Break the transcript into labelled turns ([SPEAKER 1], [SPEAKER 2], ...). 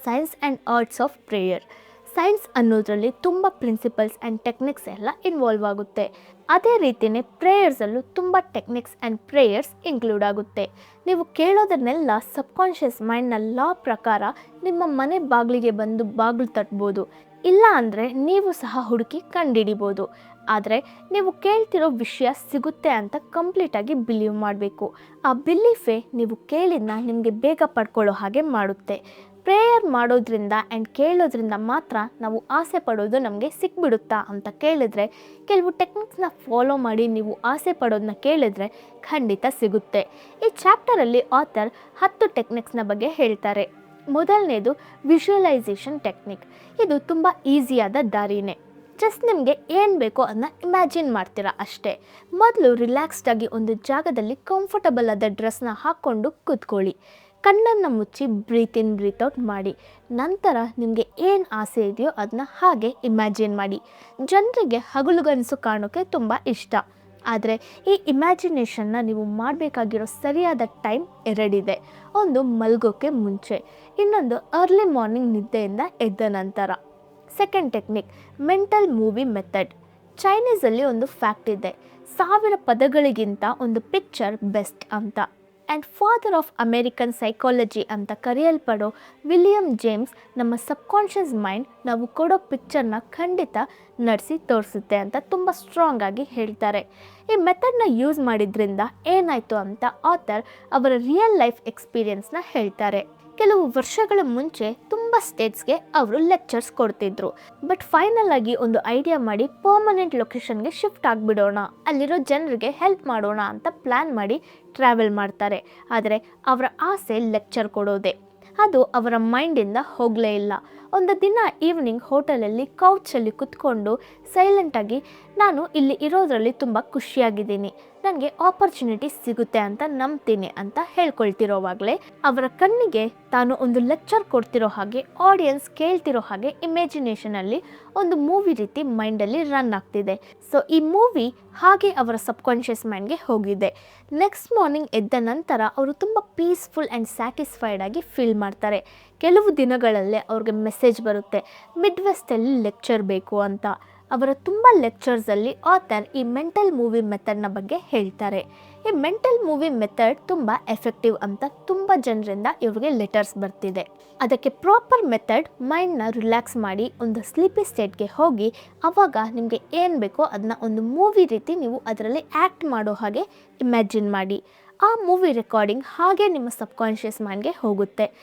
[SPEAKER 1] Science and arts of prayer. Science ಅನ್ನೋದ್ರಲ್ಲಿ ತುಂಬ principles and techniques ಎಲ್ಲ ಇನ್ವಾಲ್ವ್ ಆಗುತ್ತೆ. ಅದೇ ರೀತಿಯೇ ಪ್ರೇಯರ್ಸಲ್ಲೂ ತುಂಬ ಟೆಕ್ನಿಕ್ಸ್ ಆ್ಯಂಡ್ ಪ್ರೇಯರ್ಸ್ ಇನ್ಕ್ಲೂಡ್ ಆಗುತ್ತೆ. ನೀವು ಕೇಳೋದನ್ನೆಲ್ಲ ಸಬ್ಕಾನ್ಷಿಯಸ್ ಮೈಂಡ್ನ ಲಾ ಪ್ರಕಾರ ನಿಮ್ಮ ಮನೆ ಬಾಗಿಲಿಗೆ ಬಂದು ಬಾಗಿಲು ತಟ್ಬೋದು. ಇಲ್ಲ ಅಂದರೆ ನೀವು ಸಹ ಹುಡುಕಿ ಕಂಡುಹಿಡಿಬೋದು. ಆದರೆ ನೀವು ಕೇಳ್ತಿರೋ ವಿಷಯ ಸಿಗುತ್ತೆ ಅಂತ ಕಂಪ್ಲೀಟಾಗಿ ಬಿಲೀವ್ ಮಾಡಬೇಕು. ಆ ಬಿಲೀಫೇ ನೀವು ಕೇಳಿದ್ನ ನಿಮಗೆ ಬೇಗ ಪಡ್ಕೊಳ್ಳೋ ಹಾಗೆ ಮಾಡುತ್ತೆ. ಪ್ರೇಯರ್ ಮಾಡೋದ್ರಿಂದ ಆ್ಯಂಡ್ ಕೇಳೋದ್ರಿಂದ ಮಾತ್ರ ನಾವು ಆಸೆ ಪಡೋದು ನಮಗೆ ಸಿಕ್ಬಿಡುತ್ತಾ ಅಂತ ಕೇಳಿದ್ರೆ, ಕೆಲವು ಟೆಕ್ನಿಕ್ಸ್ನ ಫಾಲೋ ಮಾಡಿ ನೀವು ಆಸೆ ಪಡೋದನ್ನ ಕೇಳಿದ್ರೆ ಖಂಡಿತ ಸಿಗುತ್ತೆ. ಈ ಚಾಪ್ಟರಲ್ಲಿ ಆಥರ್ 10 ಟೆಕ್ನಿಕ್ಸ್ನ ಬಗ್ಗೆ ಹೇಳ್ತಾರೆ. ಮೊದಲನೇದು ವಿಜುವಲೈಸೇಷನ್ ಟೆಕ್ನಿಕ್. ಇದು ತುಂಬ ಈಸಿಯಾದ ದಾರಿನೇ. ಜಸ್ಟ್ ನಿಮಗೆ ಏನು ಬೇಕೋ ಅದನ್ನ ಇಮ್ಯಾಜಿನ್ ಮಾಡ್ತೀರಾ ಅಷ್ಟೇ. ಮೊದಲು ರಿಲ್ಯಾಕ್ಸ್ಡಾಗಿ ಒಂದು ಜಾಗದಲ್ಲಿ ಕಂಫರ್ಟಬಲ್ ಆದ ಡ್ರೆಸ್ನ ಹಾಕ್ಕೊಂಡು ಕೂತ್ಕೊಳ್ಳಿ. ಕಣ್ಣನ್ನು ಮುಚ್ಚಿ ಬ್ರೀತ್ ಇನ್ ಬ್ರೀತ್ ಔಟ್ ಮಾಡಿ. ನಂತರ ನಿಮಗೆ ಏನು ಆಸೆ ಇದೆಯೋ ಅದನ್ನ ಹಾಗೆ ಇಮ್ಯಾಜಿನ್ ಮಾಡಿ. ಜನರಿಗೆ ಹಗಲುಗನಸು ಕಾಣೋಕ್ಕೆ ತುಂಬ ಇಷ್ಟ. ಆದರೆ ಈ ಇಮ್ಯಾಜಿನೇಷನ್ನ ನೀವು ಮಾಡಬೇಕಾಗಿರೋ ಸರಿಯಾದ ಟೈಮ್ ಎರಡಿದೆ. ಒಂದು ಮಲಗೋಕ್ಕೆ ಮುಂಚೆ, ಇನ್ನೊಂದು ಅರ್ಲಿ ಮಾರ್ನಿಂಗ್ ನಿದ್ದೆಯಿಂದ ಎದ್ದ ನಂತರ. Second technique, mental movie method. ಚೈನೀಸಲ್ಲಿ ಒಂದು ಫ್ಯಾಕ್ಟ್ ಇದೆ, 1000 ಪದಗಳಿಗಿಂತ ಒಂದು ಪಿಕ್ಚರ್ ಬೆಸ್ಟ್ ಅಂತ. And father of American psychology ಅಂತ ಕರೆಯಲ್ಪಡೋ ವಿಲಿಯಂ ಜೇಮ್ಸ್ ನಮ್ಮ ಸಬ್ಕಾನ್ಷಿಯಸ್ ಮೈಂಡ್ ನಾವು ಕೊಡೋ ಪಿಕ್ಚರ್ನ ಖಂಡಿತ ನಡೆಸಿ ತೋರಿಸುತ್ತೆ ಅಂತ ತುಂಬ ಸ್ಟ್ರಾಂಗ್ ಆಗಿ ಹೇಳ್ತಾರೆ. ಈ ಮೆಥಡ್ನ ಯೂಸ್ ಮಾಡಿದ್ರಿಂದ ಏನಾಯಿತು ಅಂತ ಆಥರ್ ಅವರ ರಿಯಲ್ ಲೈಫ್ ಎಕ್ಸ್ಪೀರಿಯನ್ಸ್ನ ಹೇಳ್ತಾರೆ. ಕೆಲವು ವರ್ಷಗಳ ಮುಂಚೆ ತುಂಬ ಸ್ಟೇಟ್ಸ್ಗೆ ಅವರು ಲೆಕ್ಚರ್ಸ್ ಕೊಡ್ತಿದ್ರು. ಬಟ್ ಫೈನಲ್ ಆಗಿ ಒಂದು ಐಡಿಯಾ ಮಾಡಿ ಪರ್ಮನೆಂಟ್ ಲೊಕೇಶನ್ಗೆ ಶಿಫ್ಟ್ ಆಗಿಬಿಡೋಣ, ಅಲ್ಲಿರೋ ಜನರಿಗೆ ಹೆಲ್ಪ್ ಮಾಡೋಣ ಅಂತ ಪ್ಲ್ಯಾನ್ ಮಾಡಿ ಟ್ರಾವೆಲ್ ಮಾಡ್ತಾರೆ. ಆದರೆ ಅವರ ಆಸೆ ಲೆಕ್ಚರ್ ಕೊಡೋದೆ. ಅದು ಅವರ ಮೈಂಡಿಂದ ಹೋಗಲೇ ಇಲ್ಲ. ಒಂದು ದಿನ ಈವ್ನಿಂಗ್ ಹೋಟೆಲಲ್ಲಿ ಕೌಚಲ್ಲಿ ಕುತ್ಕೊಂಡು ಸೈಲೆಂಟಾಗಿ ನಾನು ಇಲ್ಲಿ ಇರೋದ್ರಲ್ಲಿ ತುಂಬ ಖುಷಿಯಾಗಿದ್ದೀನಿ, ನನಗೆ ಆಪರ್ಚುನಿಟಿ ಸಿಗುತ್ತೆ ಅಂತ ನಂಬ್ತೀನಿ ಅಂತ ಹೇಳ್ಕೊಳ್ತಿರೋವಾಗಲೇ ಅವರ ಕಣ್ಣಿಗೆ ತಾನು ಒಂದು ಲೆಕ್ಚರ್ ಕೊಡ್ತಿರೋ ಹಾಗೆ, ಆಡಿಯನ್ಸ್ ಕೇಳ್ತಿರೋ ಹಾಗೆ ಇಮ್ಯಾಜಿನೇಷನಲ್ಲಿ ಒಂದು ಮೂವಿ ರೀತಿ ಮೈಂಡಲ್ಲಿ ರನ್ ಆಗ್ತಿದೆ. ಸೊ ಈ ಮೂವಿ ಹಾಗೆ ಅವರ ಸಬ್ಕಾನ್ಷಿಯಸ್ ಮೈಂಡ್ಗೆ ಹೋಗಿದೆ. ನೆಕ್ಸ್ಟ್ ಮಾರ್ನಿಂಗ್ ಎದ್ದ ನಂತರ ಅವರು ತುಂಬ ಪೀಸ್ಫುಲ್ ಆ್ಯಂಡ್ ಸ್ಯಾಟಿಸ್ಫೈಡ್ ಆಗಿ ಫೀಲ್ ಮಾಡ್ತಾರೆ. ಕೆಲವು ದಿನಗಳಲ್ಲೇ ಅವ್ರಿಗೆ ಮೆಸೇಜ್ ಬರುತ್ತೆ, ಮಿಡ್ ವೆಸ್ಟಲ್ಲಿ ಲೆಕ್ಚರ್ ಬೇಕು ಅಂತ. ಅವರ ತುಂಬ ಲೆಕ್ಚರ್ಸಲ್ಲಿ ಆಥರ್ ಈ ಮೆಂಟಲ್ ಮೂವಿ ಮೆಥಡ್ನ ಬಗ್ಗೆ ಹೇಳ್ತಾರೆ. ಈ ಮೆಂಟಲ್ ಮೂವಿ ಮೆಥಡ್ ತುಂಬ ಎಫೆಕ್ಟಿವ್ ಅಂತ ತುಂಬ ಜನರಿಂದ ಇವ್ರಿಗೆ ಲೆಟರ್ಸ್ ಬರ್ತಿದೆ. ಅದಕ್ಕೆ ಪ್ರಾಪರ್ ಮೆಥಡ್ ಮೈಂಡ್ನ ರಿಲ್ಯಾಕ್ಸ್ ಮಾಡಿ ಒಂದು ಸ್ಲೀಪಿ ಸ್ಟೇಟ್ಗೆ ಹೋಗಿ ಆವಾಗ ನಿಮಗೆ ಏನು ಬೇಕೋ ಅದನ್ನ ಒಂದು ಮೂವಿ ರೀತಿ ನೀವು ಅದರಲ್ಲಿ ಆ್ಯಕ್ಟ್ ಮಾಡೋ ಹಾಗೆ ಇಮ್ಯಾಜಿನ್ ಮಾಡಿ. ಆ ಮೂವಿ ರೆಕಾರ್ಡಿಂಗ್ ಹಾಗೆ ನಿಮ್ಮ ಸಬ್ಕಾನ್ಷಿಯಸ್ ಮೈಂಡ್ಗೆ ಹೋಗುತ್ತೆ.